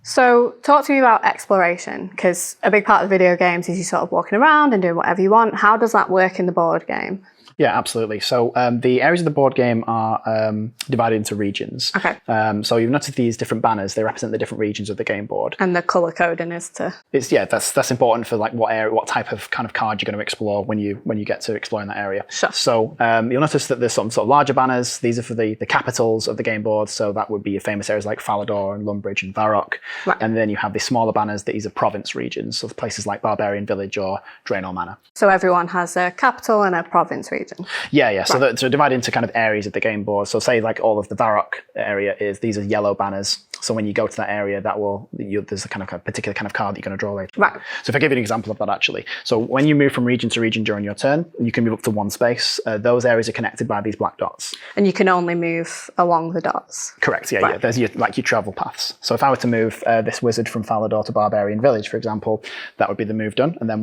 So talk to me about exploration, because a big part of the video games is you sort of walking around and doing whatever you want. How does that work in the board game? Yeah, absolutely. So the areas of the board game are divided into regions. Okay. So you've noticed these different banners. They represent the different regions of the game board. And the colour coding is to... That's important for like what type of kind of card you're going to explore when you get to exploring that area. Sure. So you'll notice that there's some sort of larger banners. These are for the capitals of the game board. So that would be famous areas like Falador and Lumbridge and Varrock. Right. And then you have the smaller banners. These are province regions. So places like Barbarian Village or Draenor Manor. So everyone has a capital and a province region. Yeah. Right. So divided into kind of areas of the game board. So say like all of the Varrock area these are yellow banners. So when you go to that area, there's a kind of a particular kind of card that you're going to draw later. Right. So if I give you an example of that actually. So when you move from region to region during your turn, you can move up to one space. Those areas are connected by these black dots. And you can only move along the dots. Correct. Yeah. Right. Yeah. There's your travel paths. So if I were to move this wizard from Falador to Barbarian Village, for example, that would be the move done. And then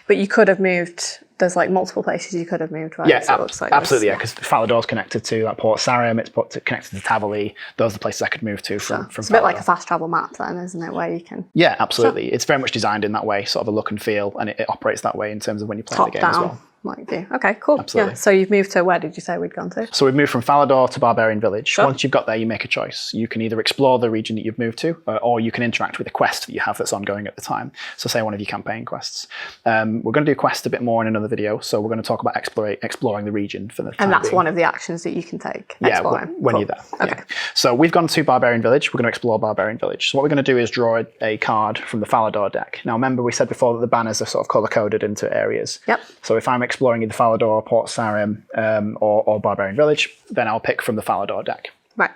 But you could have moved. There's like multiple places you could have moved, right? Yeah, so it looks like absolutely, because Falador's connected to like Port Sarim, it's connected to Tavali. Those are the places I could move to from It's a bit like a fast travel map then, isn't it, where you can... Yeah, absolutely. It's very much designed in that way, sort of a look and feel, and it operates that way in terms of when you play the game as well. Like you. Okay, cool. Absolutely. Yeah. So you've moved to, where did you say we'd gone to? So we've moved from Falador to Barbarian Village. Sure. Once you've got there, you make a choice. You can either explore the region that you've moved to, or you can interact with a quest that you have that's ongoing at the time. So say one of your campaign quests. We're going to do quest a bit more in another video. So we're going to talk about exploring the region for the time And that's being. one of the actions that you can take. Yeah, exploring. when Cool. you're there. Okay. Yeah. So we've gone to Barbarian Village. We're going to explore Barbarian Village. So what we're going to do is draw a card from the Falador deck. Now remember we said before that the banners are sort of color-coded into areas. Yep. So if I'm exploring either Falador, Port Sarim, or Barbarian Village, then I'll pick from the Falador deck. Right.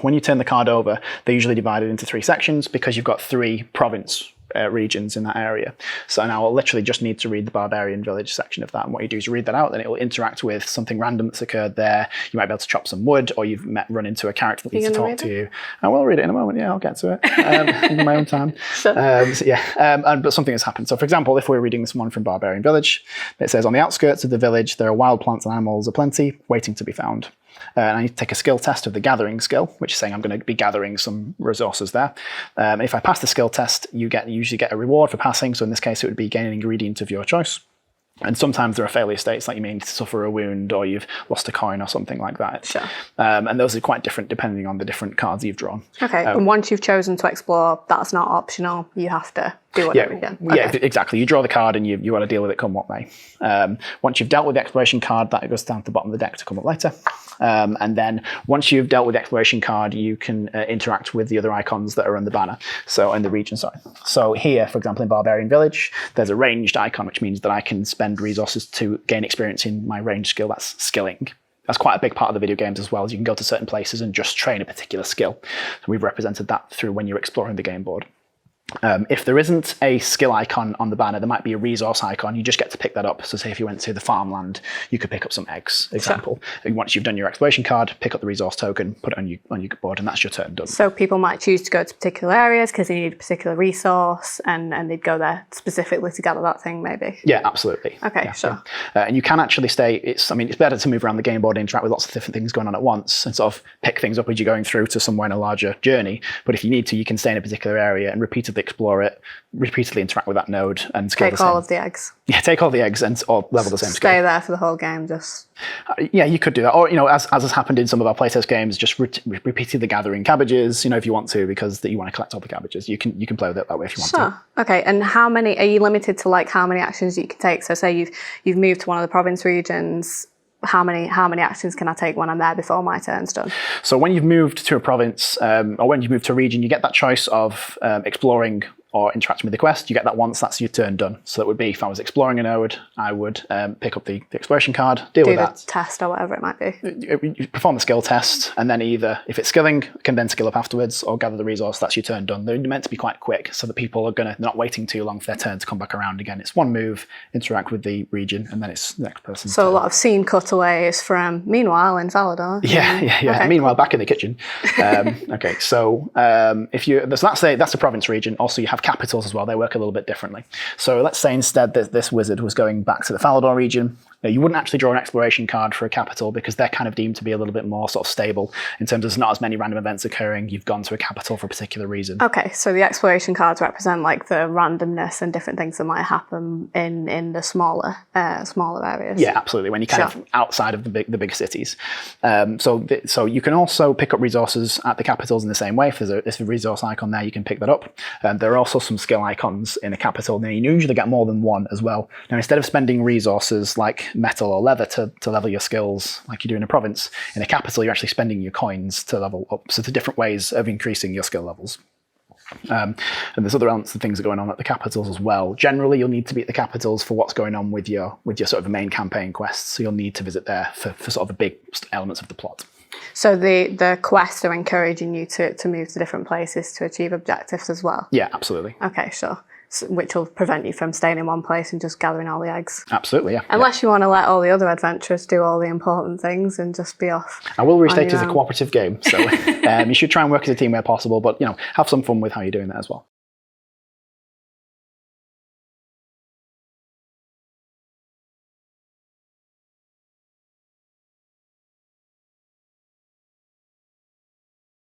When you turn the card over, they're usually divided into 3 sections because you've got 3 province regions in that area. So now I'll literally just need to read the Barbarian Village section of that. And what you do is read that out, then it will interact with something random that's occurred there. You might be able to chop some wood, or you've run into a character that needs to talk to you. I will read it in a moment. Yeah, I'll get to it in my own time. Sure. But something has happened. So for example, if we're reading this one from Barbarian Village, it says, on the outskirts of the village, there are wild plants and animals aplenty, waiting to be found. And I need to take a skill test of the gathering skill, which is saying I'm going to be gathering some resources there. If I pass the skill test, you usually get a reward for passing. So in this case, it would be gain an ingredient of your choice. And sometimes there are failure states, like you may need to suffer a wound or you've lost a coin or something like that. Sure. And those are quite different depending on the different cards you've drawn. Okay, and once you've chosen to explore, that's not optional. You have to do whatever you can. Yeah, exactly. You draw the card and you want to deal with it come what may. Once you've dealt with the exploration card, that goes down to the bottom of the deck to come up later. And then once you've dealt with the exploration card, you can interact with the other icons that are on the banner. So in the region, sorry. So here, for example, in Barbarian Village, there's a ranged icon, which means that I can spend resources to gain experience in my ranged skill. That's skilling. That's quite a big part of the video games as well, as you can go to certain places and just train a particular skill. So we've represented that through when you're exploring the game board. If there isn't a skill icon on the banner, there might be a resource icon. You just get to pick that up. So say if you went to the farmland, you could pick up some eggs, example. Sure. And once you've done your exploration card, pick up the resource token, put it on your board, and that's your turn done. So people might choose to go to particular areas because they need a particular resource, and they'd go there specifically to gather that thing, maybe? Yeah, absolutely. Okay, yeah, sure. Yeah. And you can actually stay, it's better to move around the game board and interact with lots of different things going on at once and sort of pick things up as you're going through to somewhere in a larger journey. But if you need to, you can stay in a particular area and repeatedly explore it, repeatedly interact with that node and skill take all of the eggs. Yeah, take all the eggs or level the same skill. Stay there for the whole game, just... Yeah, you could do that. Or, as has happened in some of our playtest games, just repeatedly gathering cabbages, if you want to, because you want to collect all the cabbages. You can play with it that way if you want to. Okay, and how many, are you limited to like how many actions you can take? So say you've moved to one of the province regions, how many actions can I take when I'm there before my turn's done? So when you've moved to a province, or when you've moved to a region, you get that choice of exploring or interacting with the quest. You get that once, that's your turn done. So that would be, if I was exploring a node, I would pick up the exploration card, deal with that. Do the test or whatever it might be. You perform the skill test, and then either, if it's skilling, can then skill up afterwards, or gather the resource, that's your turn done. They're meant to be quite quick, so that people are not waiting too long for their turn to come back around again. It's one move, interact with the region, and then it's the next person. So a lot of scene cutaways from, meanwhile, in Falador. Yeah. Okay, meanwhile, back in the kitchen. Okay, so that's a province region. Also, you have capitals as well. They work a little bit differently. So let's say instead that this wizard was going back to the Falador region. You wouldn't actually draw an exploration card for a capital because they're kind of deemed to be a little bit more sort of stable in terms of there's not as many random events occurring. You've gone to a capital for a particular reason. Okay, so the exploration cards represent like the randomness and different things that might happen in the smaller areas. Yeah, absolutely. When you're kind of outside of the big cities. So you can also pick up resources at the capitals in the same way. If there's a resource icon there, you can pick that up. There are also some skill icons in a capital. Now, you usually get more than one as well. Now, instead of spending resources like metal or leather to level your skills like you do in a province, in a capital, you're actually spending your coins to level up. So there's different ways of increasing your skill levels. And there's other elements and things that are going on at the capitals as well. Generally, you'll need to be at the capitals for what's going on with your sort of main campaign quests. So you'll need to visit there for sort of the big elements of the plot. So the quests are encouraging you to move to different places to achieve objectives as well? Yeah, absolutely. Okay, sure. So, which will prevent you from staying in one place and just gathering all the eggs? Absolutely, yeah. Unless you want to let all the other adventurers do all the important things and just be off. I will restate it's a cooperative game, so you should try and work as a team where possible, but have some fun with how you're doing that as well.